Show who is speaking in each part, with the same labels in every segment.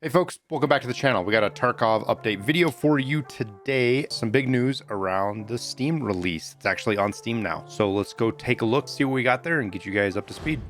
Speaker 1: Hey folks, welcome back to the channel. We got a Tarkov update video for you today. Some big news around the Steam release. It's actually on Steam now. So let's go take a look, see what we got there, and get you guys up to speed.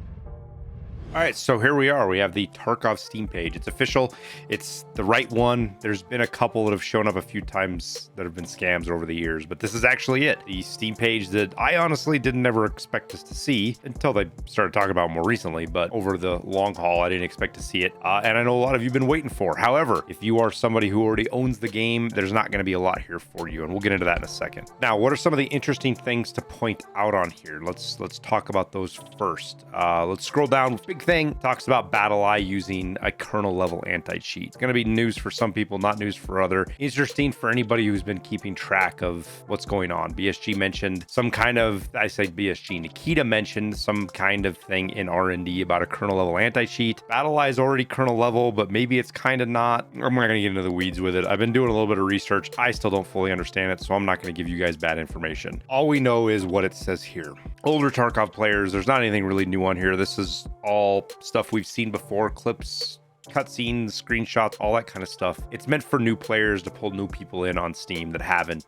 Speaker 1: All right, so here we are. We have the Tarkov Steam page. It's official. It's the right one. There's been a couple that have shown up a few times that have been scams over the years, but this is actually it. The Steam page that I honestly didn't ever expect us to see until they started talking about it more recently, but over the long haul, I didn't expect to see it. And I know a lot of you have been waiting for. However, if you are somebody who already owns the game, there's not going to be a lot here for you, and we'll get into that in a second. Now, what are some of the interesting things to point out on here? Let's talk about those first. Let's scroll down. Big thing talks about BattlEye using a kernel level anti-cheat. It's going to be news for some people, not news for other. Interesting for anybody who's been keeping track of what's going on. BSG mentioned some kind of, I say BSG, Nikita mentioned some kind of thing in R&D about a kernel level anti-cheat. BattlEye is already kernel level, but maybe it's kind of not. I'm not going to get into the weeds with it. I've been doing a little bit of research. I still don't fully understand it, so I'm not going to give you guys bad information. All we know is what it says here. Older Tarkov players, there's not anything really new on here. This is all stuff we've seen before, clips, cutscenes, screenshots, all that kind of stuff. It's meant for new players to pull new people in on Steam that haven't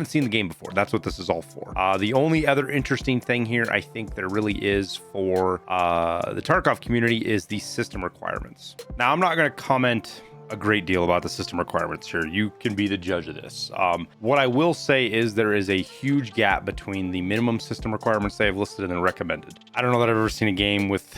Speaker 1: seen the game before. That's what this is all for. The only other interesting thing here, I think there really is for the Tarkov community, is the system requirements. Now, I'm not going to comment a great deal about the system requirements here. You can be the judge of this. What I will say is there is a huge gap between the minimum system requirements they have listed and the recommended. I don't know that I've ever seen a game with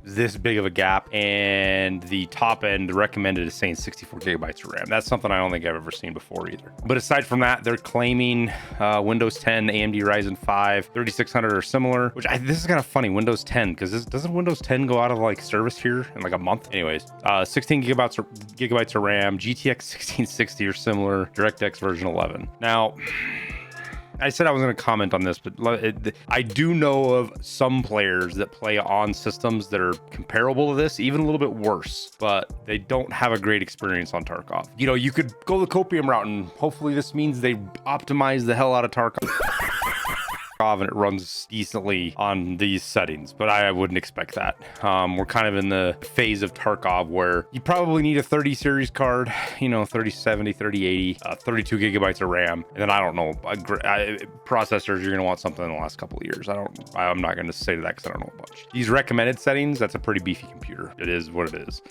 Speaker 1: this big of a gap, and the top end, the recommended, is saying 64 gigabytes of RAM. That's something I don't think I've ever seen before either. But aside from that, they're claiming Windows 10, AMD Ryzen 5, 3600 or similar, which this is kind of funny, Windows 10, because doesn't Windows 10 go out of like service here in like a month? Anyways, 16 gigabytes of RAM, GTX 1660 or similar, DirectX version 11. Now, I said I was going to comment on this, but I do know of some players that play on systems that are comparable to this, even a little bit worse, but they don't have a great experience on Tarkov. You know, you could go the Copium route, and hopefully this means they optimize the hell out of Tarkov and it runs decently on these settings, but I wouldn't expect that. We're kind of in the phase of Tarkov where you probably need a 30 series card, you know, 3070, 3080, 32 gigabytes of RAM, and then I don't know, processors, you're gonna want something in the last couple of years. I'm not gonna say that because I don't know a bunch. These recommended settings, that's a pretty beefy computer. It is what it is.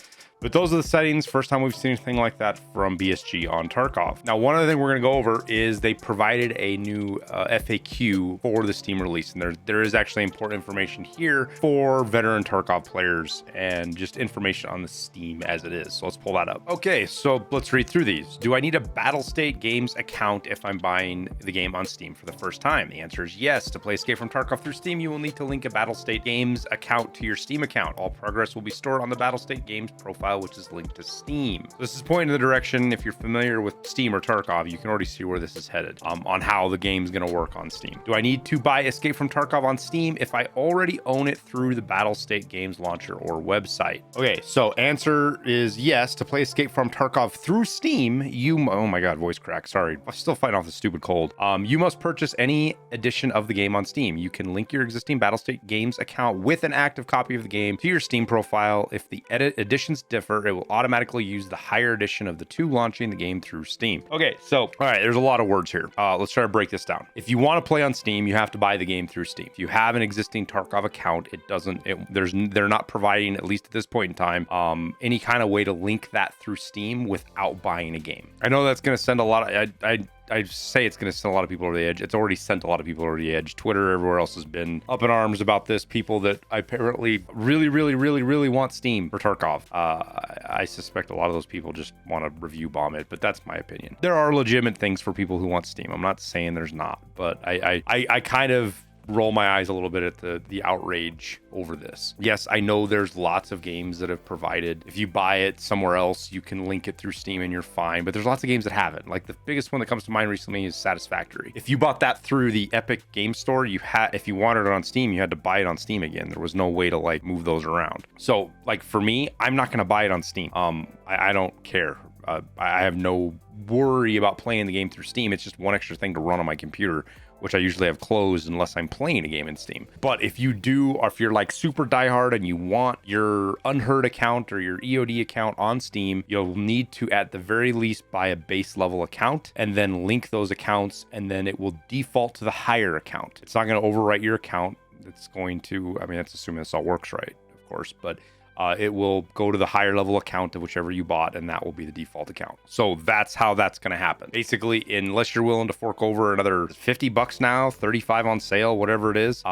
Speaker 1: But those are the settings. First time we've seen anything like that from BSG on Tarkov. Now, one other thing we're going to go over is they provided a new FAQ for the Steam release. And there is actually important information here for veteran Tarkov players and just information on the Steam as it is. So let's pull that up. Okay, so let's read through these. Do I need a Battlestate Games account if I'm buying the game on Steam for the first time? The answer is yes. To play Escape from Tarkov through Steam, you will need to link a Battlestate Games account to your Steam account. All progress will be stored on the Battlestate Games profile, which is linked to Steam. This is pointing in the direction, if you're familiar with Steam or Tarkov, you can already see where this is headed on how the game's going to work on Steam. Do I need to buy Escape from Tarkov on Steam if I already own it through the Battlestate Games launcher or website? Okay, so answer is yes. To play Escape from Tarkov through Steam, oh my god, voice crack, sorry. I'm still fighting off the stupid cold. You must purchase any edition of the game on Steam. You can link your existing Battlestate Games account with an active copy of the game to your Steam profile. If the editions differ, it will automatically use the higher edition of the two launching the game through Steam. Okay, so all right, there's a lot of words here. Let's try to break this down. If you want to play on Steam, you have to buy the game through Steam. If you have an existing Tarkov account, they're not providing, at least at this point in time, any kind of way to link that through Steam without buying a game. I know that's going to send a lot of I say it's going to send a lot of people over the edge. It's already sent a lot of people over the edge. Twitter, everywhere else has been up in arms about this. People that apparently really want Steam for Tarkov. I suspect a lot of those people just want to review bomb it, but that's my opinion. There are legitimate things for people who want Steam. I'm not saying there's not, but I kind of roll my eyes a little bit at the outrage over this. Yes, I know there's lots of games that have provided, if you buy it somewhere else, you can link it through Steam and you're fine, but there's lots of games that haven't. Like the biggest one that comes to mind recently is Satisfactory. If you bought that through the Epic Game Store, if you wanted it on Steam, you had to buy it on Steam again. There was no way to like move those around. So like for me, I'm not going to buy it on Steam. I don't care. I have no worry about playing the game through Steam. It's just one extra thing to run on my computer, which I usually have closed unless I'm playing a game in Steam. But if you do, or if you're like super diehard and you want your Unheard account or your EOD account on Steam, you'll need to at the very least buy a base level account and then link those accounts, and then it will default to the higher account. It's not going to overwrite your account. It's going to, I mean, that's assuming this all works right, of course, but it will go to the higher level account of whichever you bought, and that will be the default account. So that's how that's going to happen. Basically, unless you're willing to fork over another $50 now, 35 on sale, whatever it is,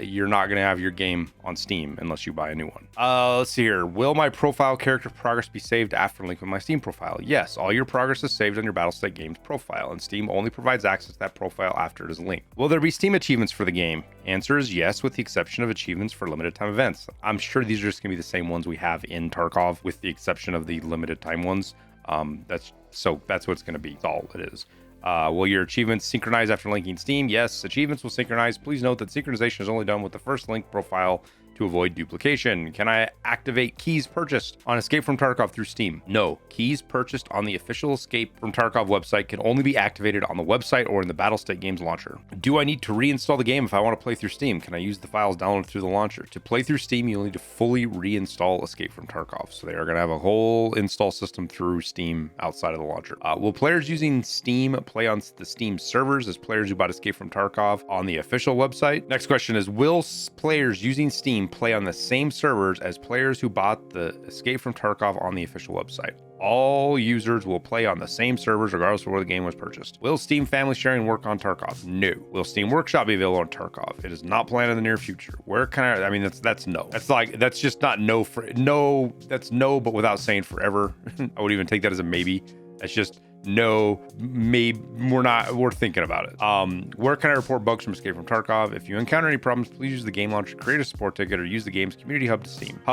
Speaker 1: you're not going to have your game on Steam unless you buy a new one. Let's see here. Will my profile character progress be saved after linking with my Steam profile? Yes, all your progress is saved on your Battlestate Games profile, and Steam only provides access to that profile after it is linked. Will there be Steam achievements for the game? Answer is yes, with the exception of achievements for limited time events. I'm sure these are just going to be the same ones we have in Tarkov, with the exception of the limited time ones. That's what it's going to be. That's all it is. Will your achievements synchronize after linking Steam? Yes, achievements will synchronize. Please note that synchronization is only done with the first link profile to avoid duplication. Can I activate keys purchased on Escape from Tarkov through Steam? No. Keys purchased on the official Escape from Tarkov website can only be activated on the website or in the Battlestate Games launcher. Do I need to reinstall the game if I want to play through Steam? Can I use the files downloaded through the launcher? To play through Steam, you'll need to fully reinstall Escape from Tarkov. So they are going to have a whole install system through Steam outside of the launcher. Will players using Steam play on the Steam servers as players who bought Escape from Tarkov on the official website? Next question is, will players using Steam play on the same servers as players who bought the Escape from Tarkov on the official website? All users will play on the same servers regardless of where the game was purchased. Will Steam family sharing work on Tarkov? No. Will Steam Workshop be available on Tarkov? It is not planned in the near future. Where can I mean, that's no. That's just not no for no. That's no, but without saying forever. I would even take that as a maybe. That's just no, maybe we're thinking about it. Where can I report bugs from Escape from Tarkov? If you encounter any problems, please use the game launcher, create a support ticket, or use the game's community hub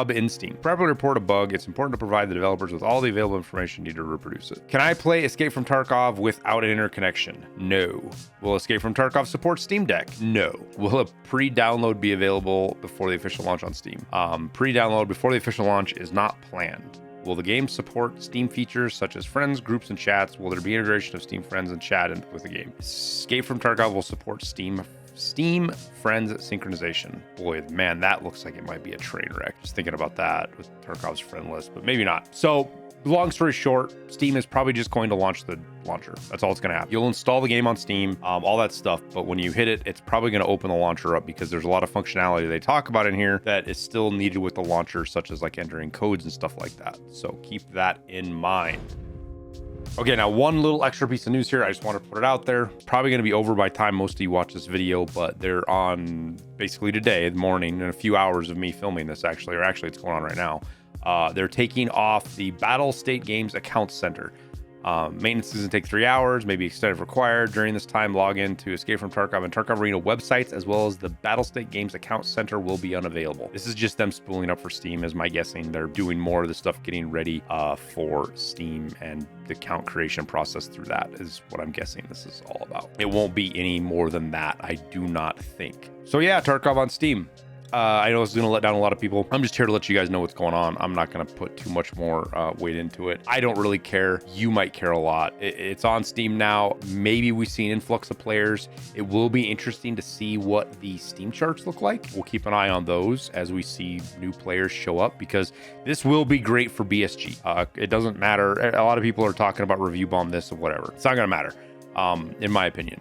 Speaker 1: in Steam. Properly report a bug. It's important to provide the developers with all the available information needed to reproduce it. Can I play Escape from Tarkov without an interconnection? No. Will Escape from Tarkov support Steam Deck? No. Will a pre-download be available before the official launch on Steam? Pre-download before the official launch is not planned. Will the game support Steam features such as friends, groups, and chats? Will there be integration of Steam friends and chat with the game? Escape from Tarkov will support Steam friends synchronization. Boy, man, that looks like it might be a train wreck. Just thinking about that with Tarkov's friend list, but maybe not. So, long story short, Steam is probably just going to launch the launcher. That's all it's going to happen. You'll install the game on Steam, all that stuff, but when you hit it, it's probably going to open the launcher up because there's a lot of functionality they talk about in here that is still needed with the launcher, such as like entering codes and stuff like that. So keep that in mind. Okay, now one little extra piece of news here. I just want to put it out there. Probably going to be over by the time most of you watch this video, but they're on basically today, the morning, in a few hours of me filming this actually, or actually it's going on right now. They're taking off the Battlestate Games Account Center. Maintenance doesn't take 3 hours, maybe extended if required. During this time, log in to Escape from Tarkov and Tarkov Arena websites, as well as the Battlestate Games Account Center will be unavailable. This is just them spooling up for Steam, is my guessing. They're doing more of the stuff getting ready for Steam, and the account creation process through that is what I'm guessing this is all about. It won't be any more than that, I do not think. So yeah, Tarkov on Steam. I know it's going to let down a lot of people. I'm just here to let you guys know what's going on. I'm not going to put too much more weight into it. I don't really care. You might care a lot. It's on Steam now. Maybe we see an influx of players. It will be interesting to see what the Steam charts look like. We'll keep an eye on those as we see new players show up, because this will be great for BSG. It doesn't matter. A lot of people are talking about review bomb this or whatever. It's not going to matter, in my opinion.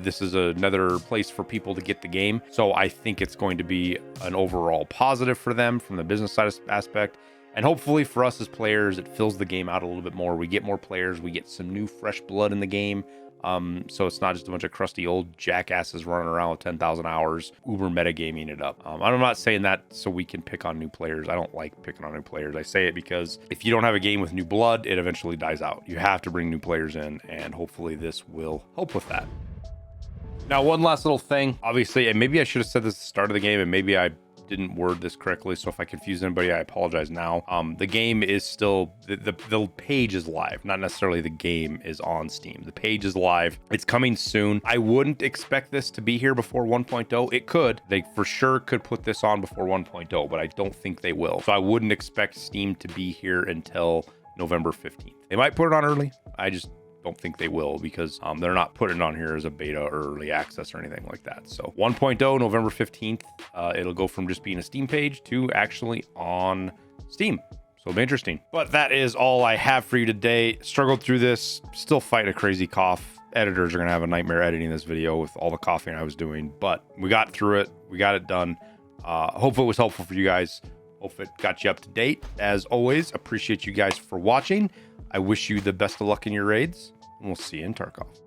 Speaker 1: This is another place for people to get the game. So I think it's going to be an overall positive for them from the business side aspect. And hopefully for us as players, it fills the game out a little bit more. We get more players. We get some new fresh blood in the game. So it's not just a bunch of crusty old jackasses running around with 10,000 hours, uber metagaming it up. I'm not saying that so we can pick on new players. I don't like picking on new players. I say it because if you don't have a game with new blood, it eventually dies out. You have to bring new players in, and hopefully this will help with that. Now, one last little thing, obviously, and maybe I should have said this at the start of the game, and maybe I didn't word this correctly, so if I confuse anybody, I apologize now. The game is still, the page is live, not necessarily the game is on Steam. The page is live. It's coming soon. I wouldn't expect this to be here before 1.0. It could. They for sure could put this on before 1.0, but I don't think they will. So I wouldn't expect Steam to be here until November 15th. They might put it on early. I just don't think they will, because they're not putting it on here as a beta or early access or anything like that. So 1.0 November 15th, it'll go from just being a Steam page to actually on Steam. So it'll be interesting. But that is all I have for you today. Struggled through this, still fighting a crazy cough. Editors are gonna have a nightmare editing this video with all the coughing I was doing, but we got through it. We got it done. Hope it was helpful for you guys. Hope it got you up to date. As always, appreciate you guys for watching. I wish you the best of luck in your raids, and we'll see you in Tarkov.